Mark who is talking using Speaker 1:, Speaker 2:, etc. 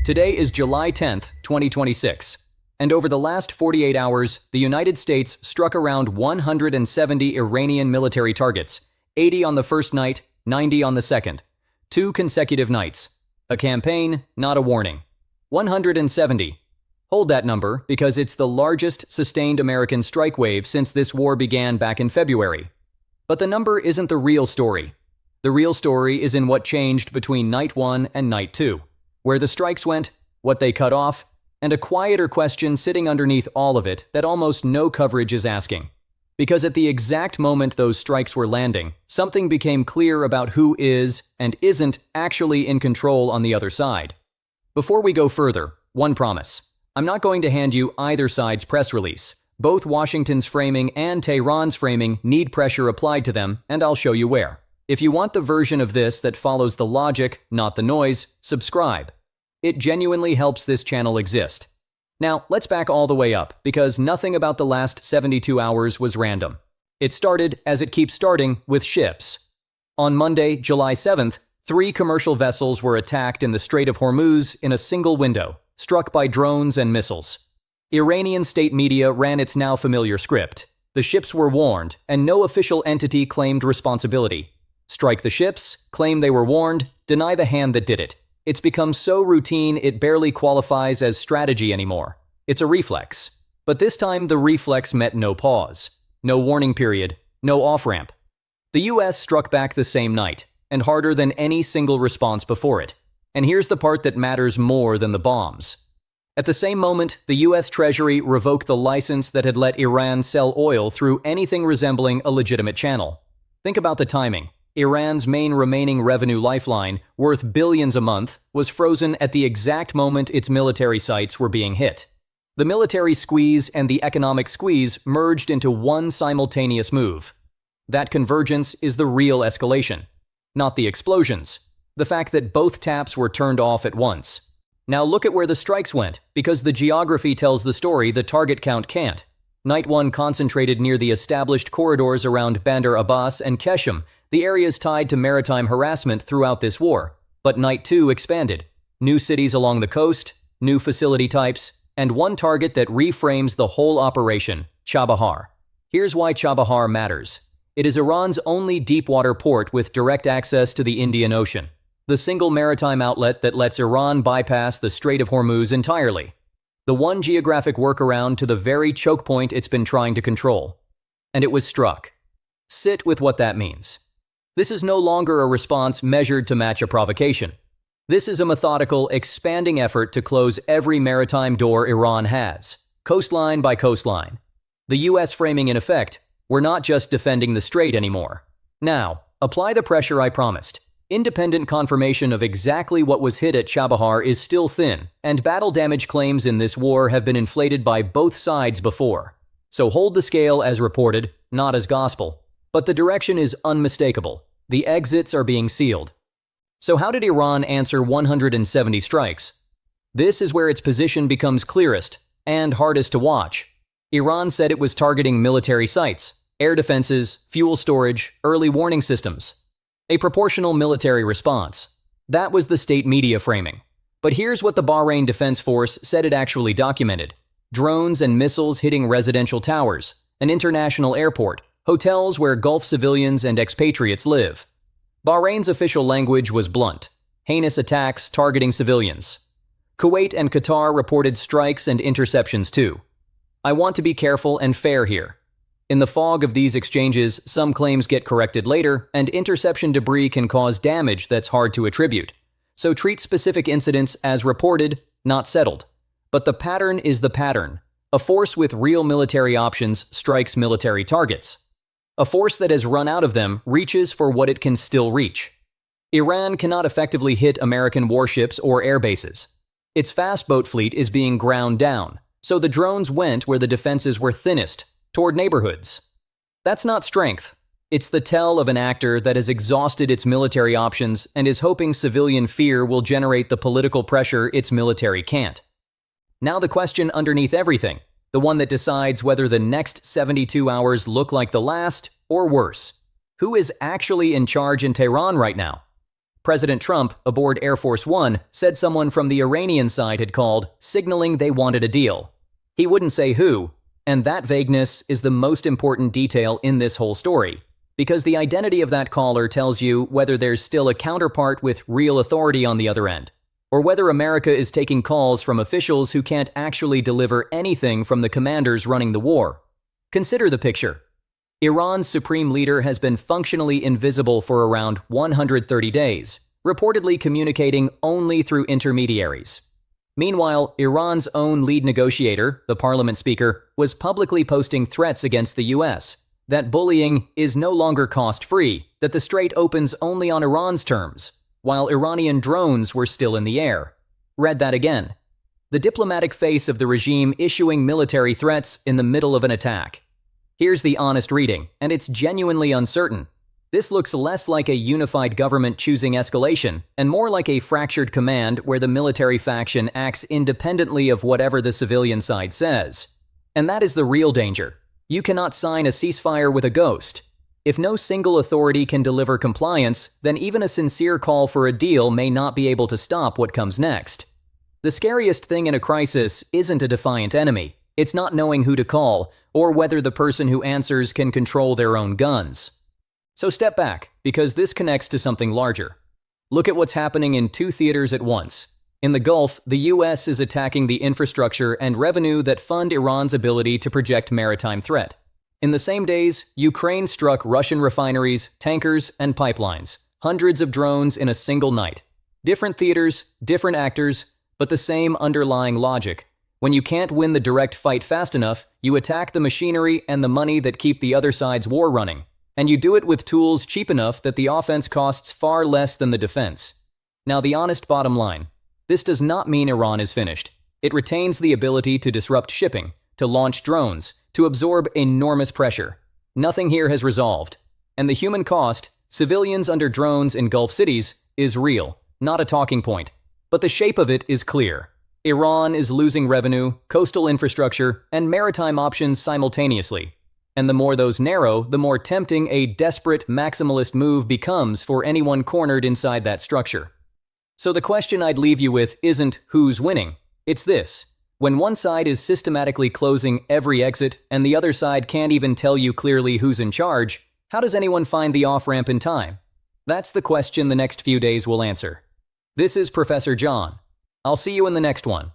Speaker 1: Today is July 10th, 2026, and over the last 48 hours, the United States struck around 170 Iranian military targets, 80 on the first night, 90 on the second. 2 consecutive nights. A campaign, not a warning. 170. Hold that number because it's the largest sustained American strike wave since this war began back in February. But the number isn't the real story. The real story is in what changed between Night 1 and Night 2. Where the strikes went, what they cut off, and a quieter question sitting underneath all of it that almost no coverage is asking. Because at the exact moment those strikes were landing, something became clear about who is and isn't actually in control on the other side. Before we go further, one promise. I'm not going to hand you either side's press release. Both Washington's framing and Tehran's framing need pressure applied to them, and I'll show you where. If you want the version of this that follows the logic, not the noise, subscribe. It genuinely helps this channel exist. Now, let's back all the way up, because nothing about the last 72 hours was random. It started, as it keeps starting, with ships. On Monday, July 7th, 3 commercial vessels were attacked in the Strait of Hormuz in a single window, struck by drones and missiles. Iranian state media ran its now familiar script. The ships were warned, and no official entity claimed responsibility. Strike the ships, claim they were warned, deny the hand that did it. It's become so routine it barely qualifies as strategy anymore. It's a reflex. But this time the reflex met no pause. No warning period. No off-ramp. The US struck back the same night, and harder than any single response before it. And here's the part that matters more than the bombs. At the same moment, the US Treasury revoked the license that had let Iran sell oil through anything resembling a legitimate channel. Think about the timing. Iran's main remaining revenue lifeline, worth billions a month, was frozen at the exact moment its military sites were being hit. The military squeeze and the economic squeeze merged into one simultaneous move. That convergence is the real escalation, not the explosions. The fact that both taps were turned off at once. Now look at where the strikes went, because the geography tells the story the target count can't. Night 1 concentrated near the established corridors around Bandar Abbas and Keshem, the areas tied to maritime harassment throughout this war. But Night 2 expanded. New cities along the coast, new facility types, and one target that reframes the whole operation, Chabahar. Here's why Chabahar matters. It is Iran's only deep-water port with direct access to the Indian Ocean. The single maritime outlet that lets Iran bypass the Strait of Hormuz entirely. The one geographic workaround to the very choke point it's been trying to control. And it was struck. Sit with what that means. This is no longer a response measured to match a provocation. This is a methodical, expanding effort to close every maritime door Iran has, coastline by coastline. The US framing in effect, we're not just defending the strait anymore. Now, apply the pressure I promised. Independent confirmation of exactly what was hit at Chabahar is still thin, and battle damage claims in this war have been inflated by both sides before. So hold the scale as reported, not as gospel. But the direction is unmistakable. The exits are being sealed. So how did Iran answer 170 strikes? This is where its position becomes clearest and hardest to watch. Iran said it was targeting military sites, air defenses, fuel storage, early warning systems. A proportional military response. That was the state media framing. But here's what the Bahrain Defense Force said it actually documented. Drones and missiles hitting residential towers, an international airport, hotels where Gulf civilians and expatriates live. Bahrain's official language was blunt. Heinous attacks targeting civilians. Kuwait and Qatar reported strikes and interceptions too. I want to be careful and fair here. In the fog of these exchanges, some claims get corrected later, and interception debris can cause damage that's hard to attribute. So treat specific incidents as reported, not settled. But the pattern is the pattern. A force with real military options strikes military targets. A force that has run out of them reaches for what it can still reach. Iran cannot effectively hit American warships or air bases. Its fast boat fleet is being ground down, so the drones went where the defenses were thinnest, toward neighborhoods. That's not strength. It's the tell of an actor that has exhausted its military options and is hoping civilian fear will generate the political pressure its military can't. Now the question underneath everything. The one that decides whether the next 72 hours look like the last or worse. Who is actually in charge in Tehran right now? President Trump, aboard Air Force One, said someone from the Iranian side had called, signaling they wanted a deal. He wouldn't say who, and that vagueness is the most important detail in this whole story, because the identity of that caller tells you whether there's still a counterpart with real authority on the other end, or whether America is taking calls from officials who can't actually deliver anything from the commanders running the war. Consider the picture. Iran's supreme leader has been functionally invisible for around 130 days, reportedly communicating only through intermediaries. Meanwhile, Iran's own lead negotiator, the parliament speaker, was publicly posting threats against the US, that bullying is no longer cost-free, that the strait opens only on Iran's terms, while Iranian drones were still in the air. Read that again. The diplomatic face of the regime issuing military threats in the middle of an attack. Here's the honest reading, and it's genuinely uncertain. This looks less like a unified government choosing escalation, and more like a fractured command where the military faction acts independently of whatever the civilian side says. And that is the real danger. You cannot sign a ceasefire with a ghost. If no single authority can deliver compliance, then even a sincere call for a deal may not be able to stop what comes next. The scariest thing in a crisis isn't a defiant enemy. It's not knowing who to call, or whether the person who answers can control their own guns. So step back, because this connects to something larger. Look at what's happening in two theaters at once. In the Gulf, the US is attacking the infrastructure and revenue that fund Iran's ability to project maritime threat. In the same days, Ukraine struck Russian refineries, tankers, and pipelines. Hundreds of drones in a single night. Different theaters, different actors, but the same underlying logic. When you can't win the direct fight fast enough, you attack the machinery and the money that keep the other side's war running. And you do it with tools cheap enough that the offense costs far less than the defense. Now, the honest bottom line. This does not mean Iran is finished. It retains the ability to disrupt shipping, to launch drones, to absorb enormous pressure. Nothing here has resolved. And the human cost, civilians under drones in Gulf cities, is real, not a talking point. But the shape of it is clear. Iran is losing revenue, coastal infrastructure, and maritime options simultaneously. And the more those narrow, the more tempting a desperate maximalist move becomes for anyone cornered inside that structure. So the question I'd leave you with isn't who's winning. It's this. When one side is systematically closing every exit and the other side can't even tell you clearly who's in charge, how does anyone find the off-ramp in time? That's the question the next few days will answer. This is Professor John. I'll see you in the next one.